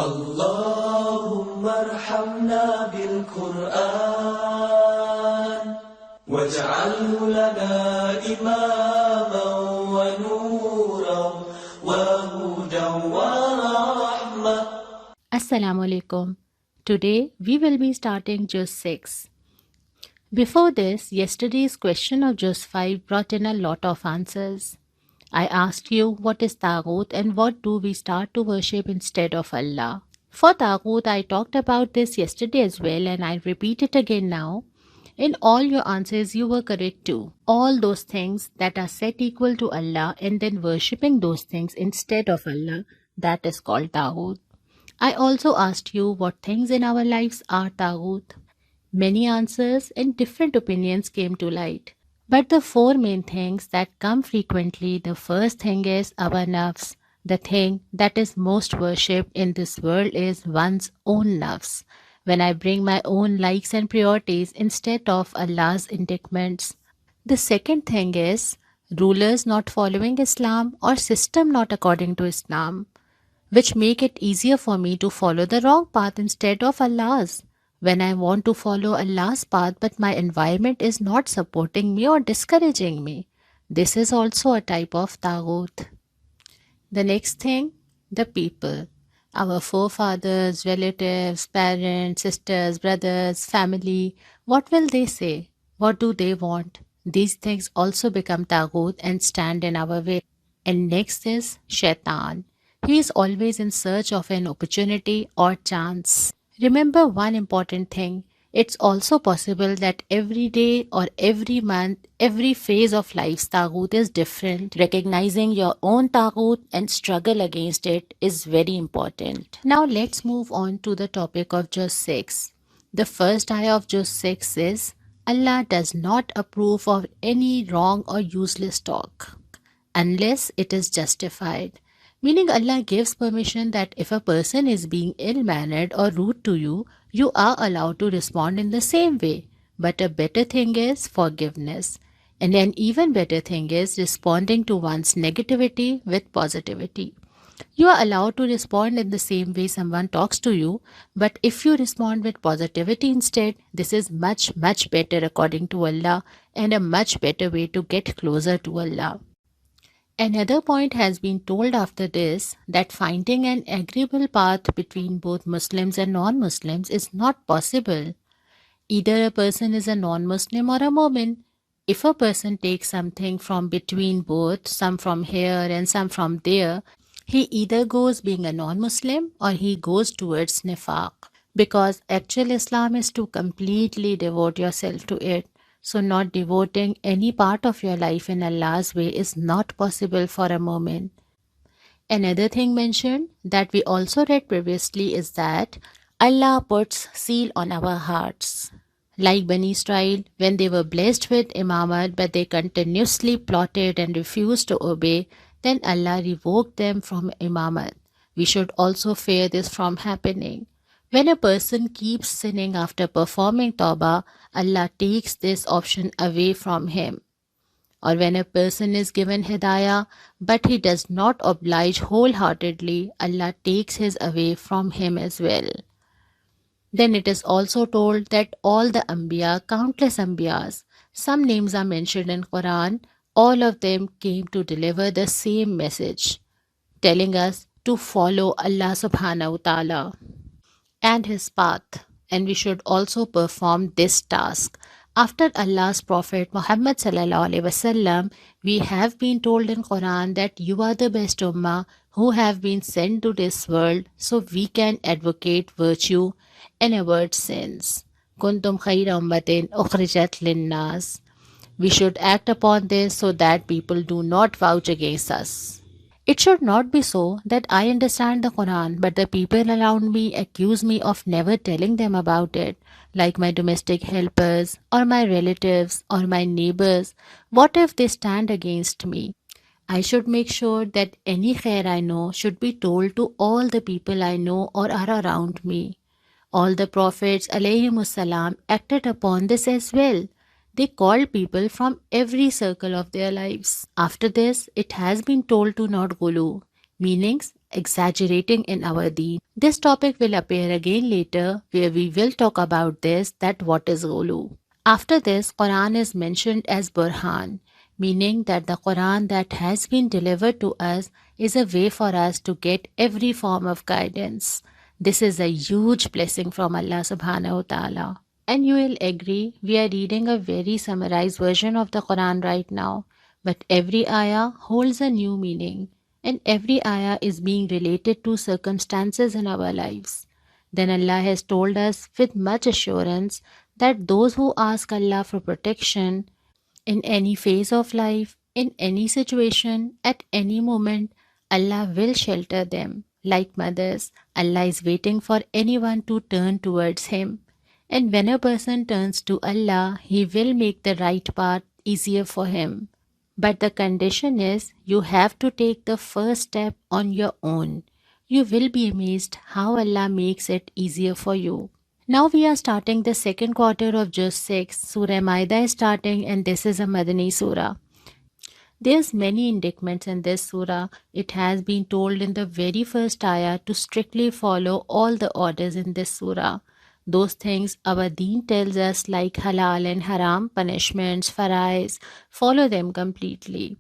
اللهم ارحمنا بالقرآن واجعله لنا إماما ونورا وهدى ورحمة. Assalamu alaikum. Today we will be starting Juzz 6. Before this, yesterday's question of Juzz 5 brought in a lot of answers. I asked you what is taghut and what do we start to worship instead of Allah. For taghut, I talked about this yesterday as well and I repeat it again now. In all your answers, you were correct too. All those things that are set equal to Allah and then worshipping those things instead of Allah, that is called taghut. I also asked you what things in our lives are taghut. Many answers and different opinions came to light. But the four main things that come frequently, the first thing is our nafs. The thing that is most worshipped in this world is one's own nafs. When I bring my own likes and priorities instead of Allah's indictments. The second thing is rulers not following Islam or system not according to Islam, which make it easier for me to follow the wrong path instead of Allah's. When I want to follow Allah's path but my environment is not supporting me or discouraging me, this is also a type of taghut. The next thing, the people. Our forefathers, relatives, parents, sisters, brothers, family, what will they say? What do they want? These things also become taghut and stand in our way. And next is shaitan. He is always in search of an opportunity or chance. Remember one important thing. It's also possible that every day or every month, every phase of life's taghut is different. Recognizing your own taghut and struggle against it is very important. Now let's move on to the topic of Juzz 6. The first ayah of Juzz 6 is, Allah does not approve of any wrong or useless talk unless it is justified. Meaning Allah gives permission that if a person is being ill-mannered or rude to you, you are allowed to respond in the same way. But a better thing is forgiveness. And an even better thing is responding to one's negativity with positivity. You are allowed to respond in the same way someone talks to you, but if you respond with positivity instead, this is much, much better according to Allah and a much better way to get closer to Allah. Another point has been told after this that finding an agreeable path between both Muslims and non-Muslims is not possible. Either a person is a non-Muslim or a Mu'min. If a person takes something from between both, some from here and some from there, he either goes being a non-Muslim or he goes towards nifaq. Because actual Islam is to completely devote yourself to it. So not devoting any part of your life in Allah's way is not possible for a moment. Another thing mentioned that we also read previously is that Allah puts seal on our hearts. Like Bani Israel, when they were blessed with imamat but they continuously plotted and refused to obey, then Allah revoked them from imamat. We should also fear this from happening. When a person keeps sinning after performing tawbah, Allah takes this option away from him. Or when a person is given hidayah, but he does not oblige wholeheartedly, Allah takes his away from him as well. Then it is also told that all the Anbiya, countless Anbiyas, some names are mentioned in Quran, all of them came to deliver the same message, telling us to follow Allah subhanahu wa ta'ala and his path, and we should also perform this task. After Allah's Prophet Muhammad sallallahu alaihi wasallam, we have been told in Quran that you are the best ummah who have been sent to this world, so we can advocate virtue and avoid sins. Kuntum khayra ummatin ukhrijat linnas. We should act upon this so that people do not vouch against us. It should not be so that I understand the Quran, but the people around me accuse me of never telling them about it, like my domestic helpers, or my relatives, or my neighbors. What if they stand against me? I should make sure that any khair I know should be told to all the people I know or are around me. All the prophets alayhimussalam acted upon this as well. They called people from every circle of their lives. After this, it has been told to not gulu, meaning exaggerating in our deen. This topic will appear again later where we will talk about this, that what is ghulu. After this, Quran is mentioned as Burhan, meaning that the Quran that has been delivered to us is a way for us to get every form of guidance. This is a huge blessing from Allah subhanahu wa ta'ala. And you will agree, we are reading a very summarized version of the Quran right now, but every ayah holds a new meaning, and every ayah is being related to circumstances in our lives. Then Allah has told us with much assurance that those who ask Allah for protection in any phase of life, in any situation, at any moment, Allah will shelter them. Like mothers, Allah is waiting for anyone to turn towards Him. And when a person turns to Allah, He will make the right path easier for him. But the condition is you have to take the first step on your own. You will be amazed how Allah makes it easier for you. Now we are starting the second quarter of Juzz 6. Surah Maidah is starting, and this is a Madani surah. There's many indictments in this surah. It has been told in the very first ayah to strictly follow all the orders in this surah. Those things our deen tells us, like halal and haram, punishments, farais, follow them completely.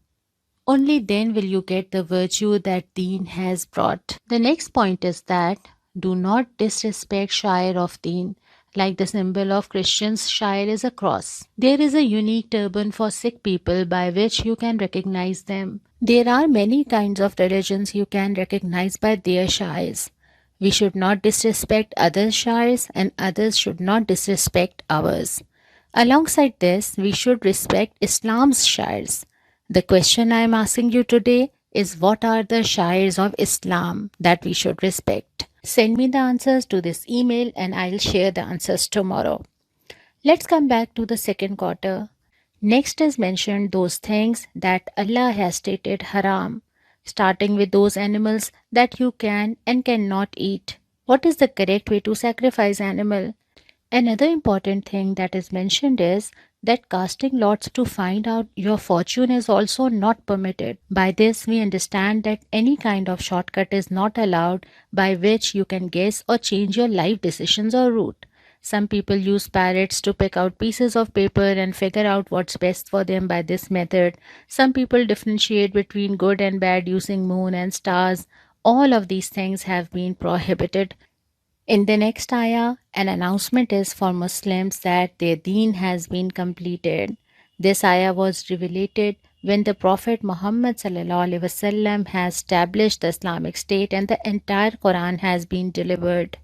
Only then will you get the virtue that deen has brought. The next point is that do not disrespect shair of deen. Like the symbol of Christians, shair is a cross. There is a unique turban for Sikh people by which you can recognize them. There are many kinds of religions you can recognize by their shairs. We should not disrespect others' shairs, and others should not disrespect ours. Alongside this, we should respect Islam's shairs. The question I am asking you today is, what are the shairs of Islam that we should respect? Send me the answers to this email and I'll share the answers tomorrow. Let's come back to the second quarter. Next is mentioned those things that Allah has stated haram, starting with those animals that you can and cannot eat. What is the correct way to sacrifice animal? Another important thing that is mentioned is that casting lots to find out your fortune is also not permitted. By this, we understand that any kind of shortcut is not allowed by which you can guess or change your life decisions or route. Some people use parrots to pick out pieces of paper and figure out what's best for them by this method. Some people differentiate between good and bad using moon and stars. All of these things have been prohibited. In the next ayah, an announcement is for Muslims that their deen has been completed. This ayah was revealed when the Prophet Muhammad ﷺ has established the Islamic State and the entire Quran has been delivered.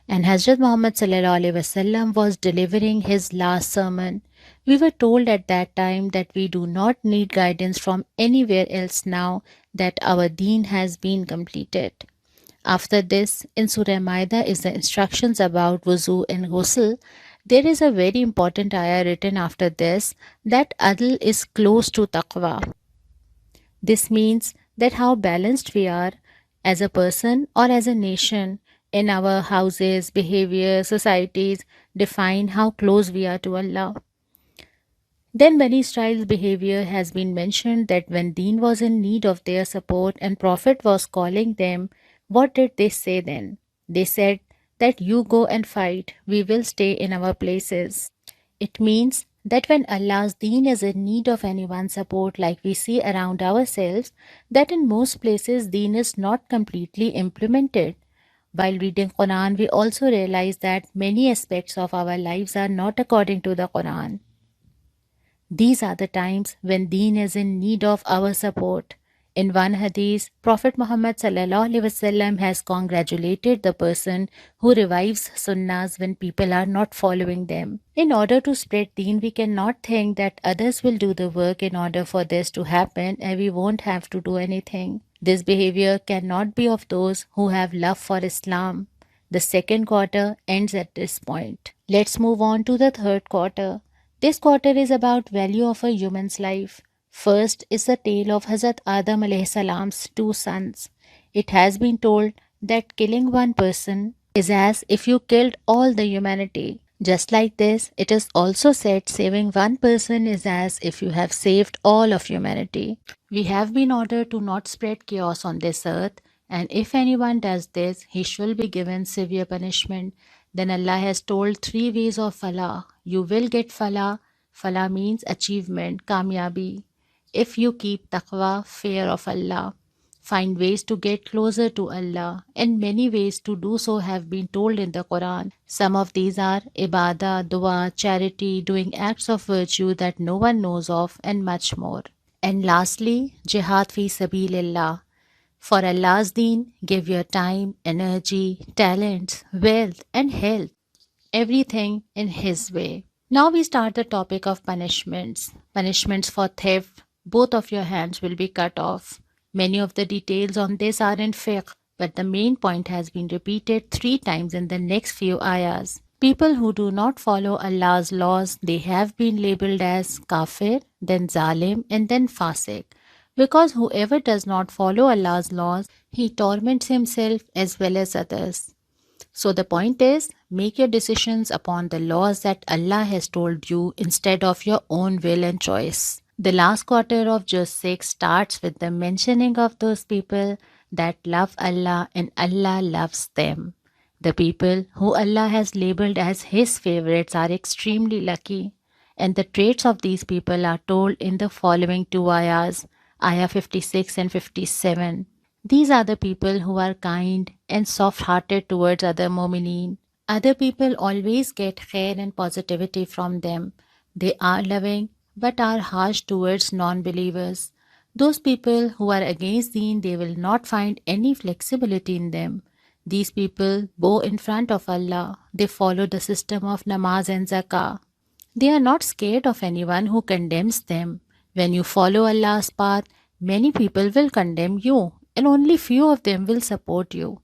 And Hazrat Muhammad ﷺ was delivering his last sermon. We were told at that time that we do not need guidance from anywhere else now that our deen has been completed. After this, in Surah Maidah is the instructions about wuzu and ghusl. There is a very important ayah written after this that adl is close to taqwa. This means that how balanced we are as a person or as a nation in our houses, behavior, societies define how close we are to Allah. Then Bani Israel's behavior has been mentioned that when deen was in need of their support and Prophet was calling them, what did they say then? They said that you go and fight, we will stay in our places. It means that when Allah's deen is in need of anyone's support, like we see around ourselves, that in most places deen is not completely implemented. While reading Quran, we also realize that many aspects of our lives are not according to the Quran. These are the times when deen is in need of our support. In one hadith, Prophet Muhammad ﷺ has congratulated the person who revives sunnahs when people are not following them. In order to spread deen, we cannot think that others will do the work in order for this to happen and we won't have to do anything. This behavior cannot be of those who have love for Islam. The second quarter ends at this point. Let's move on to the third quarter. This quarter is about value of a human's life. First is the tale of Hazrat Adam alayhi salam's two sons. It has been told that killing one person is as if you killed all the humanity. Just like this, it is also said saving one person is as if you have saved all of humanity. We have been ordered to not spread chaos on this earth. and if anyone does this, he shall be given severe punishment. Then Allah has told three ways of falah. You will get falah. Falah means achievement, kamyabi. If you keep taqwa, fear of Allah. Find ways to get closer to Allah, and many ways to do so have been told in the Quran. Some of these are ibadah, dua, charity, doing acts of virtue that no one knows of, and much more. And lastly, jihad fi sabilillah. For Allah's deen, give your time, energy, talents, wealth, and health, everything in His way. Now we start the topic of punishments. Punishments for theft, both of your hands will be cut off. Many of the details on this are in fiqh, but the main point has been repeated 3 times in the next few ayahs. People who do not follow Allah's laws, they have been labeled as kafir, then zalim, and then fasik. Because whoever does not follow Allah's laws, he torments himself as well as others. So the point is, make your decisions upon the laws that Allah has told you instead of your own will and choice. The last quarter of Juzz 6 starts with the mentioning of those people that love Allah and Allah loves them. The people who Allah has labeled as His favorites are extremely lucky, and the traits of these people are told in the following 2 ayahs, ayah 56 and 57. These are the people who are kind and soft-hearted towards other mu'mineen. Other people always get khair and positivity from them. They are loving but are harsh towards non-believers. Those people who are against deen, they will not find any flexibility in them. These people bow in front of Allah. They follow the system of namaz and zakah. They are not scared of anyone who condemns them. When you follow Allah's path, many people will condemn you, and only few of them will support you.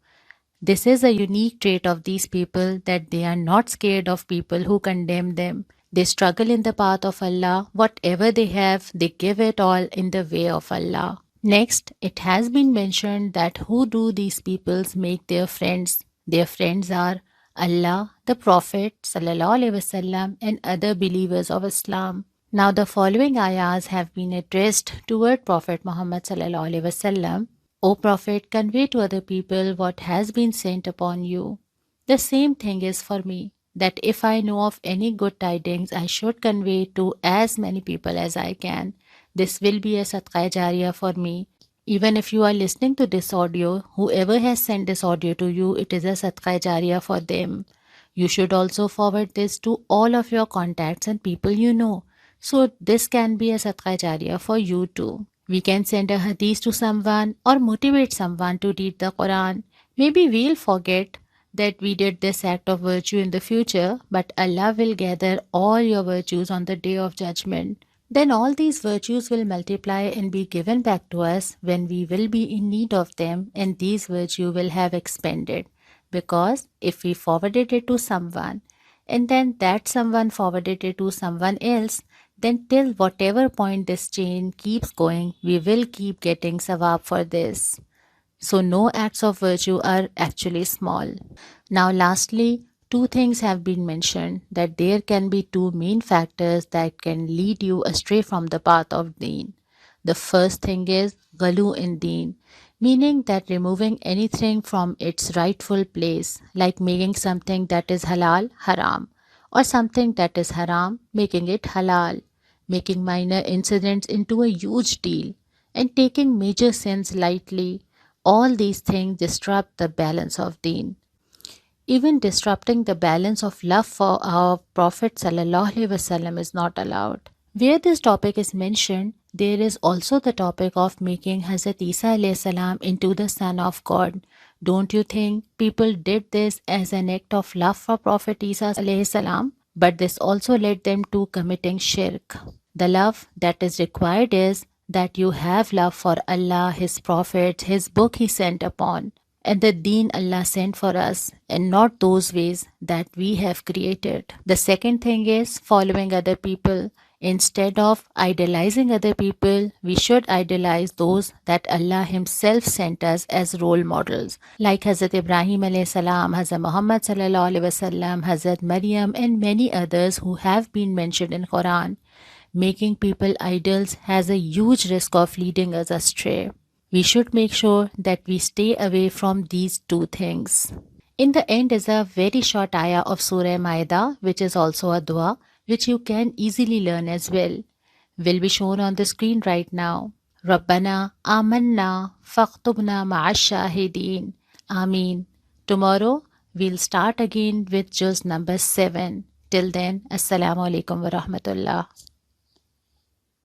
This is a unique trait of these people, that they are not scared of people who condemn them. They struggle in the path of Allah. Whatever they have, they give it all in the way of Allah. Next, it has been mentioned that who do these peoples make their friends? Their friends are Allah, the Prophet ﷺ, and other believers of Islam. Now the following ayahs have been addressed toward Prophet Muhammad ﷺ. O Prophet, convey to other people what has been sent upon you. The same thing is for me, that if I know of any good tidings, I should convey to as many people as I can. This will be a sadaqah jariyah for me. Even if you are listening to this audio, whoever has sent this audio to you, it is a sadaqah jariyah for them. You should also forward this to all of your contacts and people you know. So this can be a sadaqah jariyah for you too. We can send a hadith to someone or motivate someone to read the Quran. Maybe we'll forget that we did this act of virtue in the future, but Allah will gather all your virtues on the day of judgment. Then all these virtues will multiply and be given back to us when we will be in need of them, and these virtues will have expanded. Because if we forwarded it to someone, and then that someone forwarded it to someone else, then till whatever point this chain keeps going, we will keep getting sawab for this. So no acts of virtue are actually small. Now lastly, 2 things have been mentioned, that there can be 2 main factors that can lead you astray from the path of deen. The first thing is ghalu in deen, meaning that removing anything from its rightful place, like making something that is halal haram, or something that is haram making it halal, making minor incidents into a huge deal, and taking major sins lightly. All these things disrupt the balance of deen. Even disrupting the balance of love for our Prophet ﷺ is not allowed. Where this topic is mentioned, there is also the topic of making Hazrat Isa ﷺ into the Son of God. Don't you think people did this as an act of love for Prophet Isa ﷺ? But this also led them to committing shirk. The love that is required is that you have love for Allah, His Prophet, His book He sent upon, and the deen Allah sent for us, and not those ways that we have created. The second thing is following other people. Instead of idolizing other people, we should idolize those that Allah Himself sent us as role models, like Hazrat Ibrahim alayhi salam, Hazrat Muhammad sallallahu alaihi wasallam, Hazrat Maryam, and many others who have been mentioned in Quran. Making people idols has a huge risk of leading us astray. We should make sure that we stay away from these two things. In the end is a very short ayah of Surah Maidah, which is also a dua, which you can easily learn as well. Will be shown on the screen right now. Rabbana amanna faqtubna ma'ash shahideen. Ameen. Tomorrow we'll start again with juz number 7. Till then, Assalamu alaikum wa rahmatullah.